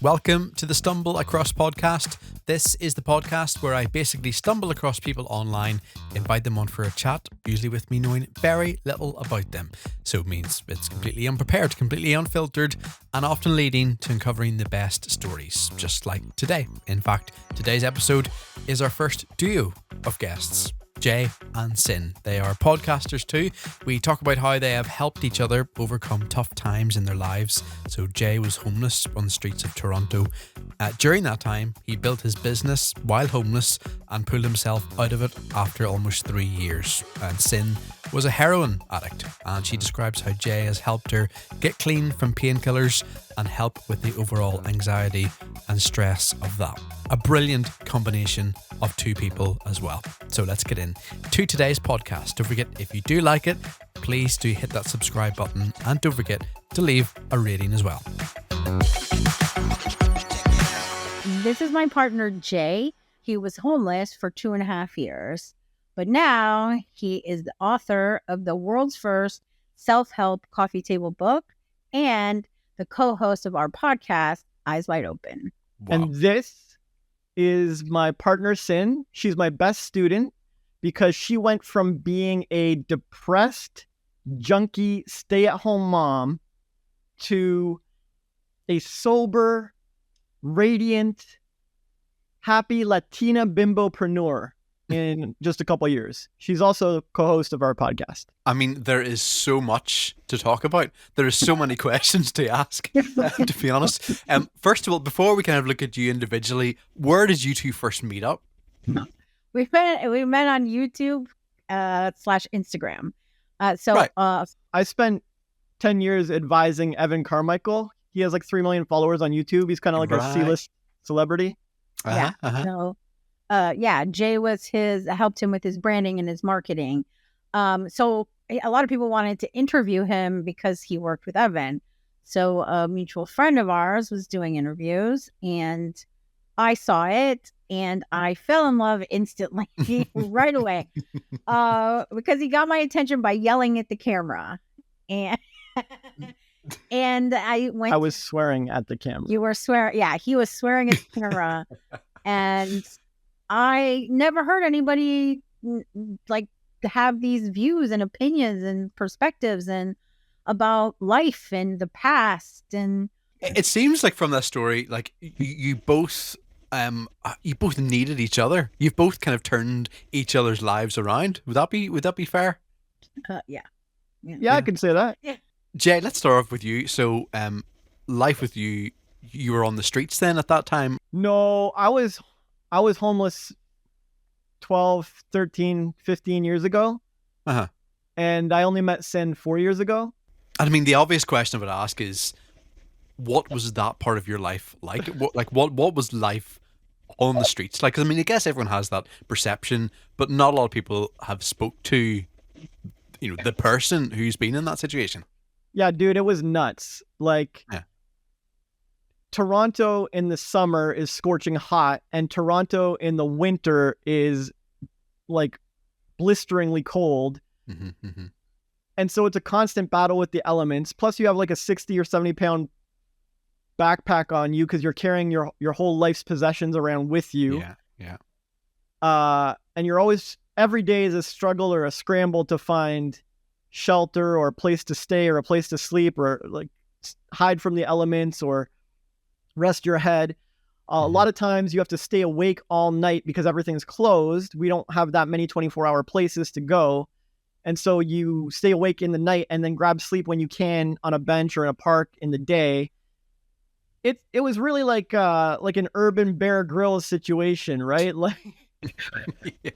Welcome to the Stumble Across podcast. This is the podcast where I basically stumble across people online, invite them on for a chat, usually with me knowing very little about them. So it means it's completely unprepared, completely unfiltered, and often leading to uncovering the best stories, just like today. In fact, today's episode is our first duo of guests. Jay and Sin. They are podcasters too. We talk about how they have helped each other overcome tough times in their lives. So Jay was homeless on the streets of Toronto. During that time, he built his business while homeless and pulled himself out of it after almost 3 years. And Sin was a heroin addict, and she describes how Jay has helped her get clean from painkillers and help with the overall anxiety and stress of that. A brilliant combination of two people as well. So let's get in to today's podcast. Don't forget, if you do like it, please do hit that subscribe button, and don't forget to leave a rating as well. This is my partner, Jay. He was homeless for 2.5 years, but now he is the author of the world's first self-help coffee table book and the co-host of our podcast, Eyes Wide Open. Wow. And this is my partner, Sin. She's my best student because she went from being a depressed, junky, stay-at-home mom to a sober, radiant, happy Latina bimbopreneur in just a couple of years. She's also the co-host of our podcast. I mean, there is so much to talk about. There are so many questions to ask, to be honest. First of all, before we kind of look at you individually, where did you two first meet up? We met on YouTube / Instagram. Right. I spent 10 years advising Evan Carmichael. He has like 3 million followers on YouTube. He's kind of like a C-list celebrity. So Jay helped him with his branding and his marketing. So a lot of people wanted to interview him because he worked with Evan. So a mutual friend of ours was doing interviews, and I saw it and I fell in love instantly right away because he got my attention by yelling at the camera. And I was swearing at the camera. You were swearing. Yeah, he was swearing at the camera. And I never heard anybody like have these views and opinions and perspectives and about life and the past. And it seems like from that story, like you both needed each other. You've both kind of turned each other's lives around. Would that be fair? Yeah, I can say that. Yeah. Jay, let's start off with you. So, life with you were on the streets then at that time? No, I was homeless 12, 13, 15 years ago. Uh-huh. And I only met Sin 4 years ago. I mean, the obvious question I would ask is, what was that part of your life like? What was life on the streets like? 'Cause, I mean, I guess everyone has that perception, but not a lot of people have spoke to, the person who's been in that situation. Yeah, dude, it was nuts. Toronto in the summer is scorching hot, and Toronto in the winter is like blisteringly cold. Mm-hmm, mm-hmm. And so it's a constant battle with the elements. Plus you have like a 60 or 70 pound backpack on you because you're carrying your whole life's possessions around with you. Yeah. And you're always, every day is a struggle or a scramble to find shelter or a place to stay or a place to sleep or like hide from the elements or rest your head. A lot of times you have to stay awake all night because everything's closed. We don't have that many 24-hour places to go. And so you stay awake in the night and then grab sleep when you can on a bench or in a park in the day. It was really like an urban Bear Grylls situation, right? Yeah.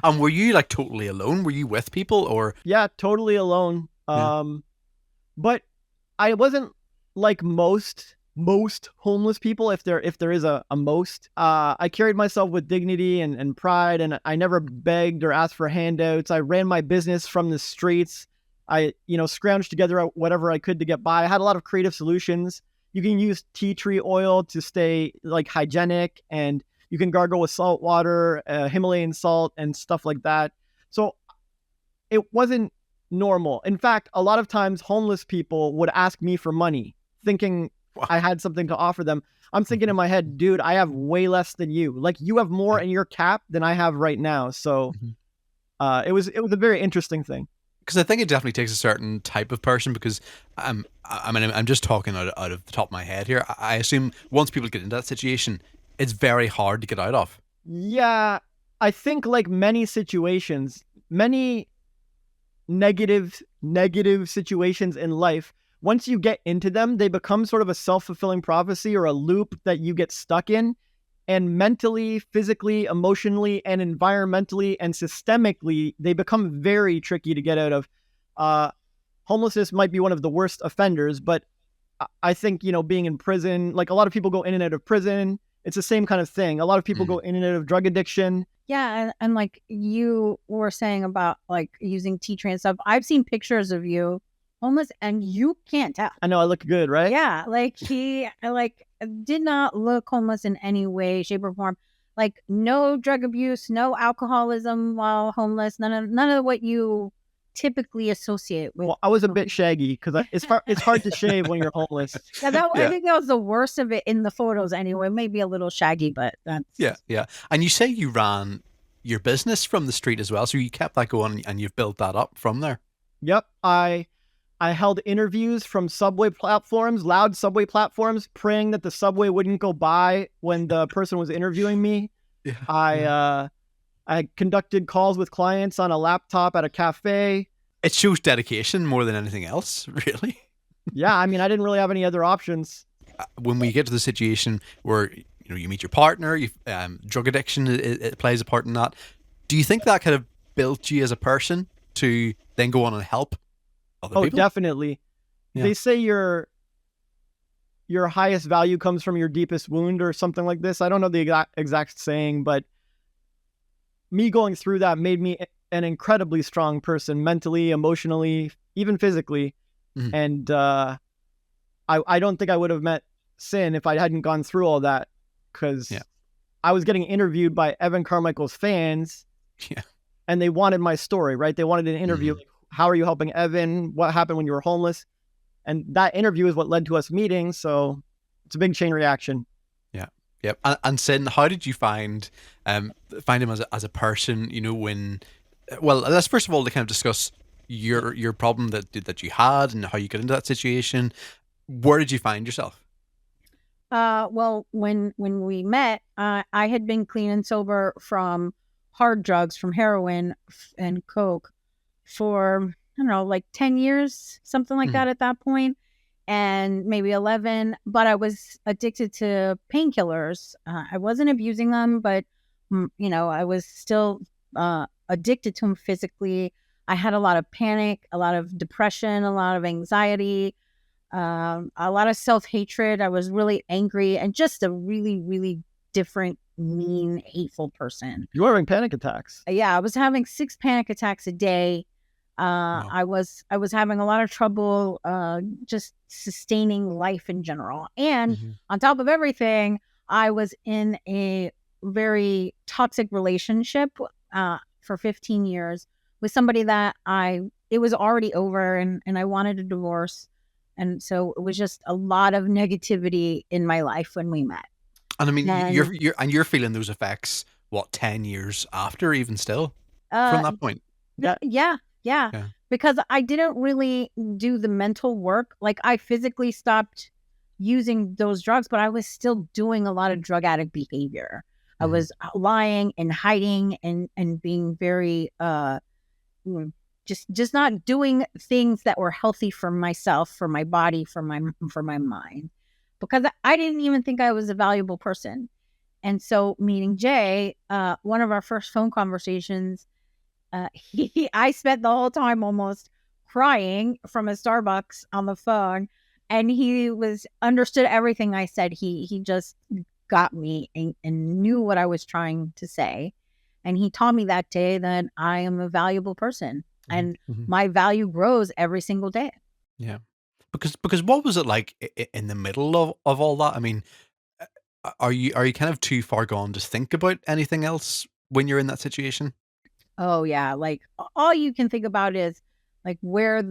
And were you like totally alone? Were you with people or? Yeah, totally alone. But I wasn't like most homeless people, if there is a most. I carried myself with dignity and pride, and I never begged or asked for handouts. I ran my business from the streets. I scrounged together whatever I could to get by. I had a lot of creative solutions. You can use tea tree oil to stay like hygienic, and you can gargle with salt water, Himalayan salt and stuff like that. So it wasn't normal. In fact, a lot of times homeless people would ask me for money, thinking I had something to offer them. I'm thinking in my head, dude, I have way less than you. Like, you have more in your cap than I have right now. So it was a very interesting thing. Because I think it definitely takes a certain type of person. Because I'm just talking out of the top of my head here. I assume once people get into that situation, it's very hard to get out of. Yeah, I think like many situations, many negative situations in life, once you get into them, they become sort of a self-fulfilling prophecy or a loop that you get stuck in. And mentally, physically, emotionally, and environmentally and systemically, they become very tricky to get out of. Homelessness might be one of the worst offenders, but I think, being in prison, like a lot of people go in and out of prison. It's the same kind of thing. A lot of people go in and out of drug addiction. Yeah, and like you were saying about like using tea tray and stuff, I've seen pictures of you homeless and you can't tell. I know I look good, right? Yeah, like he did not look homeless in any way, shape, or form. Like no drug abuse, no alcoholism while homeless, none of what you typically associate with. Well, I was a bit shaggy because it's hard to shave when you're homeless. Yeah, I think that was the worst of it in the photos anyway. Maybe a little shaggy, but that's... Yeah. And you say you ran your business from the street as well, so you kept that going and you've built that up from there. Yep. I held interviews from subway platforms, loud subway platforms, praying that the subway wouldn't go by when the person was interviewing me. Yeah. I conducted calls with clients on a laptop at a cafe. It shows dedication more than anything else, really. Yeah, I mean, I didn't really have any other options. When we get to the situation where you meet your partner, drug addiction it plays a part in that. Do you think that kind of built you as a person to then go on and help other people? Oh, definitely. Yeah. They say your highest value comes from your deepest wound or something like this. I don't know the exact saying, but me going through that made me an incredibly strong person, mentally, emotionally, even physically. Mm-hmm. And I don't think I would have met Sin if I hadn't gone through all that, because I was getting interviewed by Evan Carmichael's fans, and they wanted my story, right? They wanted an interview. Like, how are you helping Evan? What happened when you were homeless? And that interview is what led to us meeting. So it's a big chain reaction. Yep. And Sin, how did you find him as a person? Let's first of all to kind of discuss your problem that you had and how you got into that situation. Where did you find yourself? Well, when we met, I had been clean and sober from hard drugs, from heroin and coke for, I don't know, like 10 years, something like that at that point. And maybe 11, but I was addicted to painkillers. I wasn't abusing them, but, I was still addicted to them physically. I had a lot of panic, a lot of depression, a lot of anxiety, a lot of self-hatred. I was really angry and just a really, really different, mean, hateful person. You were having panic attacks. Yeah, I was having 6 panic attacks a day. Wow. I was having a lot of trouble just sustaining life in general. And on top of everything, I was in a very toxic relationship for 15 years with somebody that it was already over and I wanted a divorce. And so it was just a lot of negativity in my life when we met. And I mean, you're feeling those effects, 10 years after, even still, from that point? Yeah, because I didn't really do the mental work. Like, I physically stopped using those drugs, but I was still doing a lot of drug addict behavior. I was lying and hiding and being very just not doing things that were healthy for myself, for my body, for my mind, because I didn't even think I was a valuable person. And so meeting Jay, one of our first phone conversations, I spent the whole time almost crying from a Starbucks on the phone, and he understood everything I said. He just got me and knew what I was trying to say. And he taught me that day that I am a valuable person and my value grows every single day. Yeah. Because what was it like in the middle of all that? I mean, are you kind of too far gone to think about anything else when you're in that situation? Oh yeah, like all you can think about is like where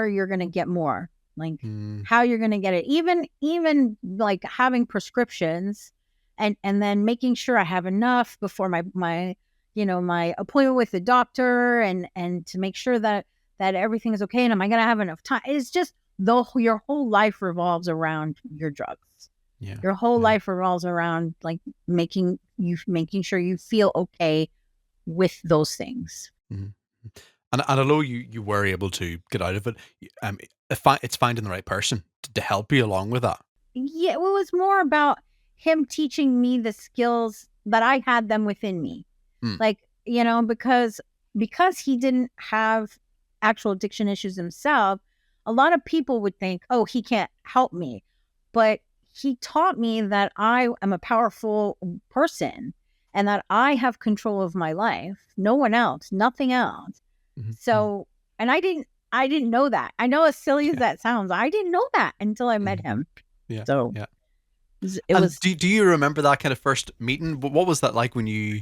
you're going to get more. like how you're going to get it. Even like having prescriptions and then making sure I have enough before my my appointment with the doctor, and to make sure that everything is okay, and am I going to have enough time? It's just your whole life revolves around your drugs. Yeah. Your whole life revolves around like making sure you feel okay with those things. Mm-hmm. And I know you were able to get out of it. It's finding the right person to help you along with that. Yeah, it was more about him teaching me the skills that I had them within me. Like, because he didn't have actual addiction issues himself, a lot of people would think, oh, he can't help me. But he taught me that I am a powerful person and that I have control of my life. No one else, nothing else. Mm-hmm. So, and I didn't know that. I know, as silly as that sounds, I didn't know that until I met him. Yeah. So yeah. It was. Do you remember that kind of first meeting? What was that like when you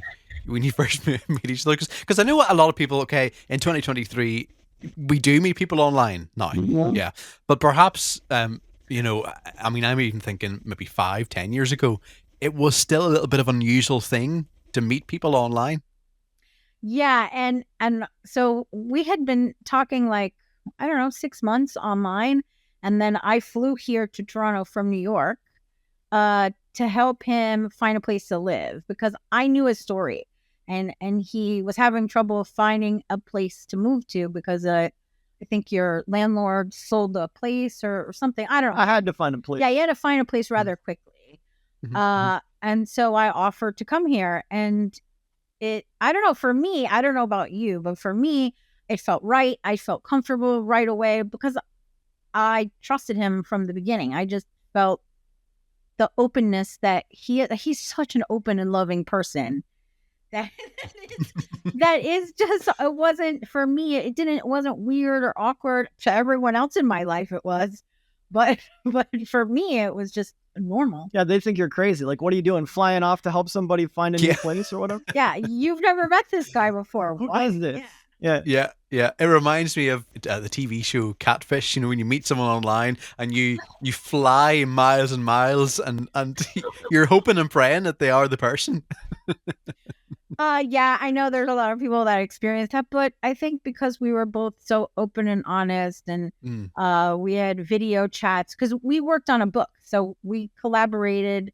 first meet each other? Because I know a lot of people. Okay, in 2023, we do meet people online now. Yeah, but perhaps I mean, I'm even thinking maybe 5-10 years ago, it was still a little bit of an unusual thing to meet people online. Yeah, and so we had been talking like, I don't know, 6 months online, and then I flew here to Toronto from New York to help him find a place to live, because I knew his story, and he was having trouble finding a place to move to because I think your landlord sold the place or something. I don't know. I had to find a place. Yeah, you had to find a place rather quickly. And so I offered to come here, and I don't know, for me, I don't know about you, but for me, it felt right. I felt comfortable right away because I trusted him from the beginning. I just felt the openness that he's such an open and loving person that is just, it wasn't, for me, it wasn't weird or awkward. To everyone else in my life it was, but for me it was just normal. Yeah, they think you're crazy. Like, what are you doing, flying off to help somebody find a new place or whatever? Yeah, you've never met this guy before. Who does this? Yeah. It reminds me of the TV show Catfish. When you meet someone online and you fly miles and miles, and you're hoping and praying that they are the person. Yeah, I know there's a lot of people that experienced that, but I think because we were both so open and honest, and we had video chats, because we worked on a book. So we collaborated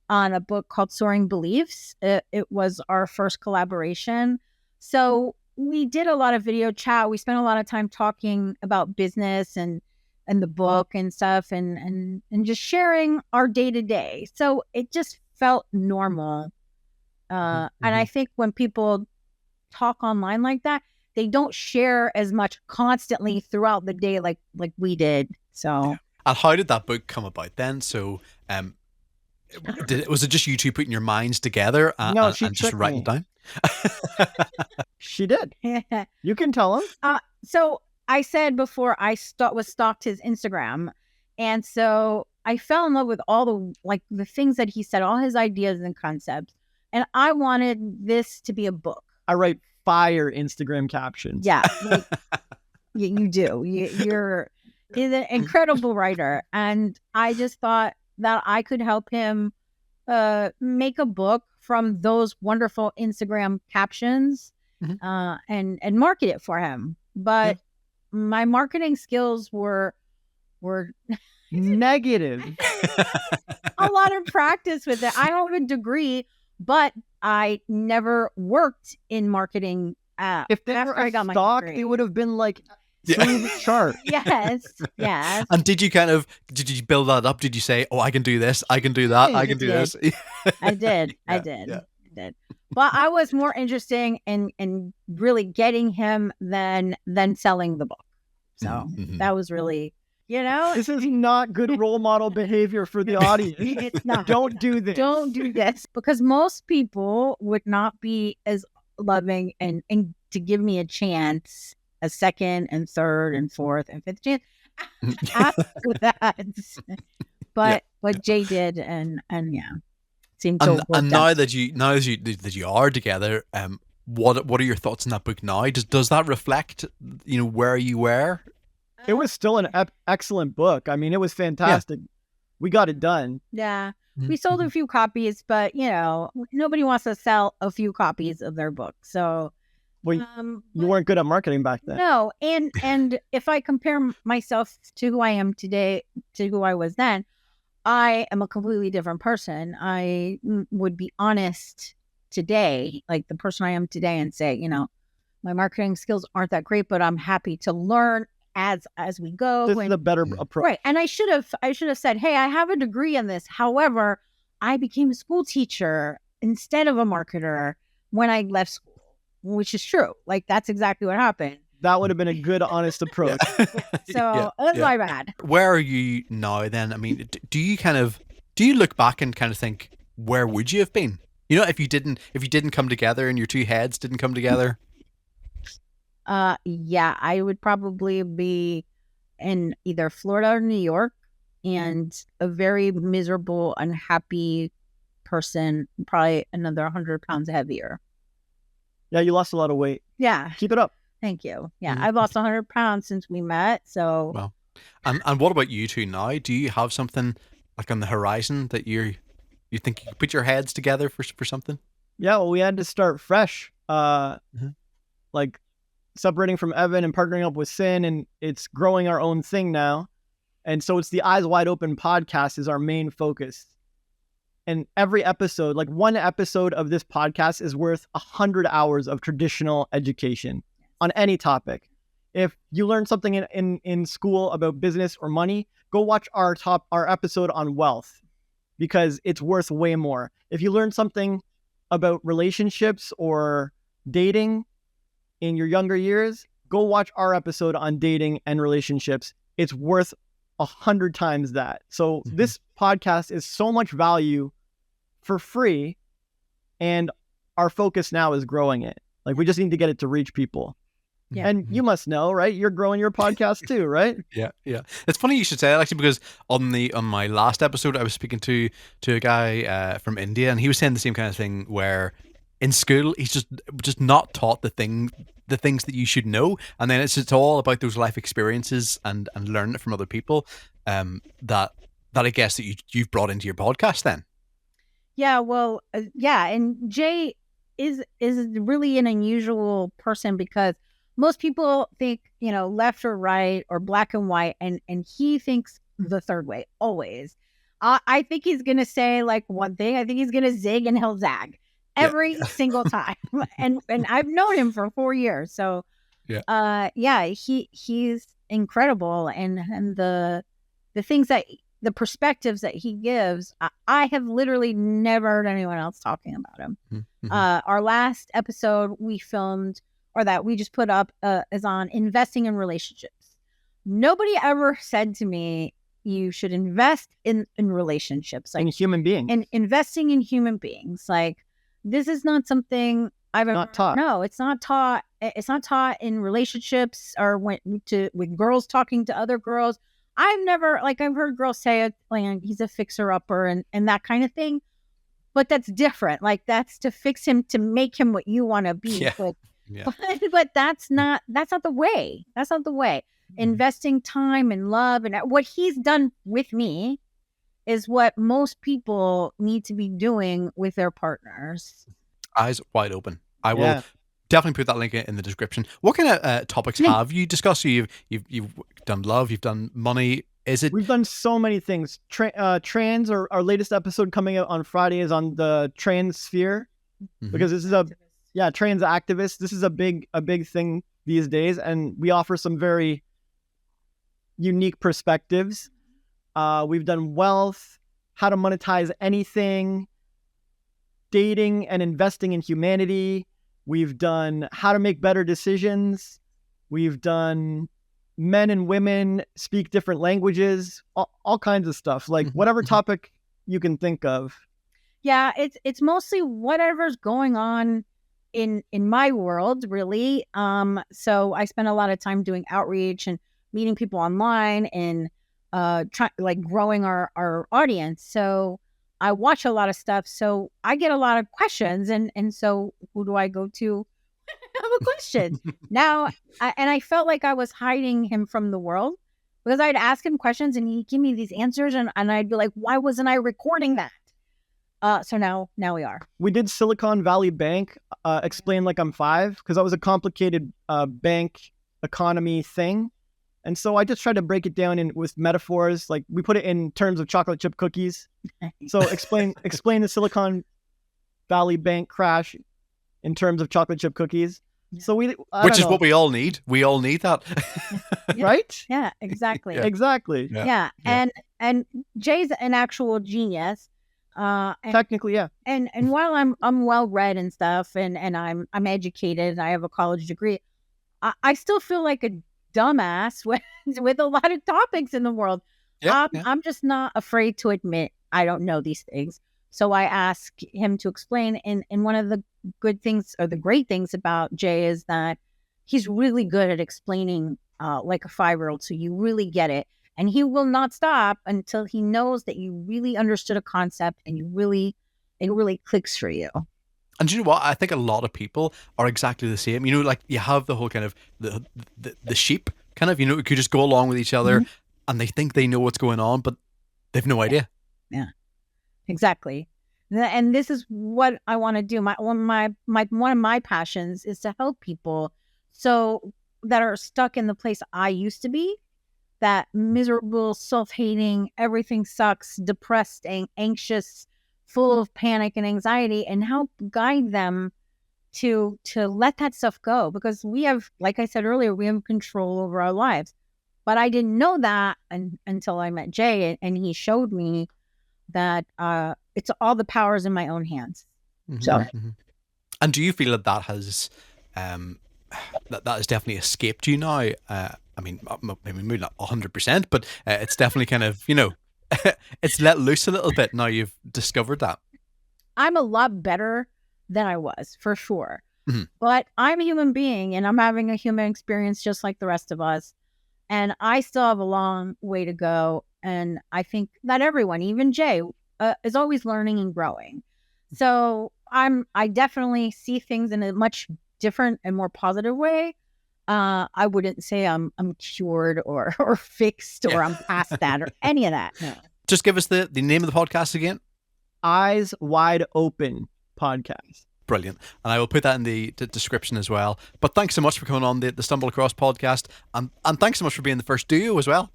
on a book called Soaring Beliefs. It was our first collaboration. So we did a lot of video chat. We spent a lot of time talking about business and the book and stuff, and just sharing our day to day. So it just felt normal. And I think when people talk online like that, they don't share as much constantly throughout the day like we did. So, and how did that book come about then? So, was it just you two putting your minds together and just writing it down? She did. You can tell him. So I said before, I stalked his Instagram, and so I fell in love with all the things that he said, all his ideas and concepts. And I wanted this to be a book. I write fire Instagram captions. Yeah, you do. He's an incredible writer. And I just thought that I could help him make a book from those wonderful Instagram captions and market it for him. But my marketing skills were negative. A lot of practice with it. I have a degree, but I never worked in marketing. If they were a stock, it would have been like through the chart. Yes. And did you build that up? Did you say, "Oh, I can do this, I can do that, I can do this"? I did. I did. But I was more interested in really getting him than selling the book. So that was really. This is not good role model behavior for the audience. It's not. Don't do this. Don't do this. Because most people would not be as loving and to give me a chance, a second and third and fourth and fifth chance after that. But Jay did, and seemed to. And now that you are together, what are your thoughts on that book now? Does that reflect where you were? It was still an excellent book. I mean, it was fantastic. We got it done. Yeah. We sold a few copies, but nobody wants to sell a few copies of their book. So Well, you weren't good at marketing back then. no, and if I compare myself to who I am today to who I was then, I am a completely different person. I would be honest today, like the person I am today, and say, my marketing skills aren't that great, but I'm happy to learn as we go. This is a better approach. Right. And I should have said, hey, I have a degree in this. However, I became a school teacher instead of a marketer when I left school, which is true. Like, that's exactly what happened. That would have been a good, honest approach. So that's my bad. Where are you now then? I mean, do you look back and kind of think, where would you have been? If you didn't come together and your two heads didn't come together? Yeah, I would probably be in either Florida or New York, and a very miserable, unhappy person, probably another 100 pounds heavier. Yeah, you lost a lot of weight. Yeah. Keep it up. Thank you. Yeah, I've lost 100 pounds since we met. So. Well, and what about you two now? Do you have something like on the horizon that you think you could put your heads together for something? Yeah, well, we had to start fresh. Like separating from Evan and partnering up with Sin, and it's growing our own thing now. And so it's the Eyes Wide Open podcast is our main focus. And every episode, like one episode of this podcast is worth 100 hours of traditional education on any topic. If you learn something in school about business or money, go watch our episode on wealth, because it's worth way more. If you learn something about relationships or dating in your younger years, go watch our episode on dating and relationships. It's worth 100 times that. So this podcast is so much value for free, and our focus now is growing it. Like, we just need to get it to reach people. Yeah. And you must know, right? You're growing your podcast too, right? Yeah. It's funny you should say that, actually, because on my last episode, I was speaking to a guy from India, and he was saying the same kind of thing, where in school he's just not taught the things that you should know, and then it's all about those life experiences and learning it from other people. That I guess that you've brought into your podcast then. Yeah. Well. Yeah. And Jay is really an unusual person, because most people think, left or right or black and white, and he thinks the third way always. I think he's going to say like one thing. I think he's going to zig and he'll zag every single time. and I've known him for 4 years. So he's incredible. And the things that, the perspectives that he gives, I have literally never heard anyone else talking about him. Mm-hmm. Our last episode we filmed, or that we just put up, is on investing in relationships. Nobody ever said to me, you should invest in relationships, like in human beings, and investing in human beings. Like, this is not something I've ever taught. No, it's not taught. It's not taught in relationships or with girls talking to other girls. I've heard girls say it, like, he's a fixer-upper and that kind of thing. But that's different. Like, that's to fix him, to make him what you want to be. Yeah. But that's not the way. That's not the way. Mm-hmm. Investing time and love and what he's done with me is what most people need to be doing with their partners. Eyes wide open. I will definitely put that link in the description. What kind of topics have you discussed? So you've done love, you've done money. We've done so many things. Trans, or our latest episode coming out on Friday, is on the trans sphere, because this is trans activists. This is a big thing these days, and we offer some very unique perspectives. We've done wealth, how to monetize anything, dating and investing in humanity. We've done how to make better decisions. We've done men and women speak different languages, all kinds of stuff, like whatever topic you can think of. Yeah, it's mostly whatever's going on in my world, really. So I spend a lot of time doing outreach and meeting people online and growing our audience. So I watch a lot of stuff. So I get a lot of questions, and so who do I go to have a question. Now, I felt like I was hiding him from the world because I'd ask him questions and he'd give me these answers and I'd be like, why wasn't I recording that? So now we are. We did Silicon Valley Bank, explain like I'm 5, because that was a complicated bank economy thing. And so I just tried to break it down with metaphors. Like we put it in terms of chocolate chip cookies. So explain the Silicon Valley Bank crash in terms of chocolate chip cookies. So which is what we all need. We all need that. Right? Yeah, exactly. Yeah. Exactly. Yeah. And Jay's an actual genius. Technically, yeah. And while I'm well read and stuff and I'm educated and I have a college degree, I still feel like a dumbass with a lot of topics in the world. I'm just not afraid to admit I don't know these things. So I ask him to explain. And one of the good things or the great things about Jay is that he's really good at explaining like a 5-year-old. So you really get it. And he will not stop until he knows that you really understood a concept and it really clicks for you. And you know what? I think a lot of people are exactly the same. You know, like you have the whole kind of the sheep kind of, you know, who could just go along with each other and they think they know what's going on, but they've no idea. Yeah, exactly. And this is what I want to do. One of my passions is to help people that are stuck in the place I used to be, that miserable, self-hating, everything sucks, depressed, anxious, full of panic and anxiety, and help guide them to let that stuff go. Because we have, like I said earlier, we have control over our lives. But I didn't know that until I met Jay, and he showed me that it's all the powers in my own hands. So, and do you feel that has that has definitely escaped you now? I mean, maybe not 100%, but it's definitely kind of, you know, it's let loose a little bit now you've discovered that. I'm a lot better than I was, for sure. But I'm a human being and I'm having a human experience just like the rest of us. And I still have a long way to go. And I think that everyone, even Jay, is always learning and growing. So I definitely see things in a much different and more positive way. I wouldn't say I'm cured or fixed or I'm past that or any of that. No. Just give us the name of the podcast again. Eyes Wide Open Podcast. Brilliant. And I will put that in the description as well. But thanks so much for coming on the Stumble Across podcast. And thanks so much for being the first duo as well.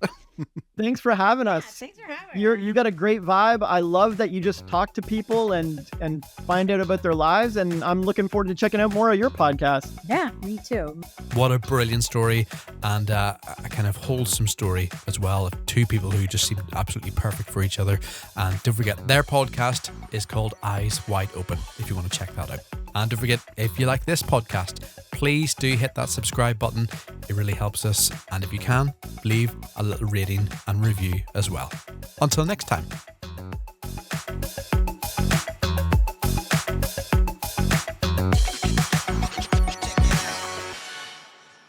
Thanks for having us. Yeah, thanks for having us. You got a great vibe. I love that you just talk to people and find out about their lives. And I'm looking forward to checking out more of your podcast. Yeah, me too. What a brilliant story, and a kind of wholesome story as well of two people who just seem absolutely perfect for each other. And don't forget, their podcast is called Eyes Wide Open, if you want to check that out. And don't forget, if you like this podcast, please do hit that subscribe button. It really helps us. And if you can, leave a little rating and review as well. Until next time.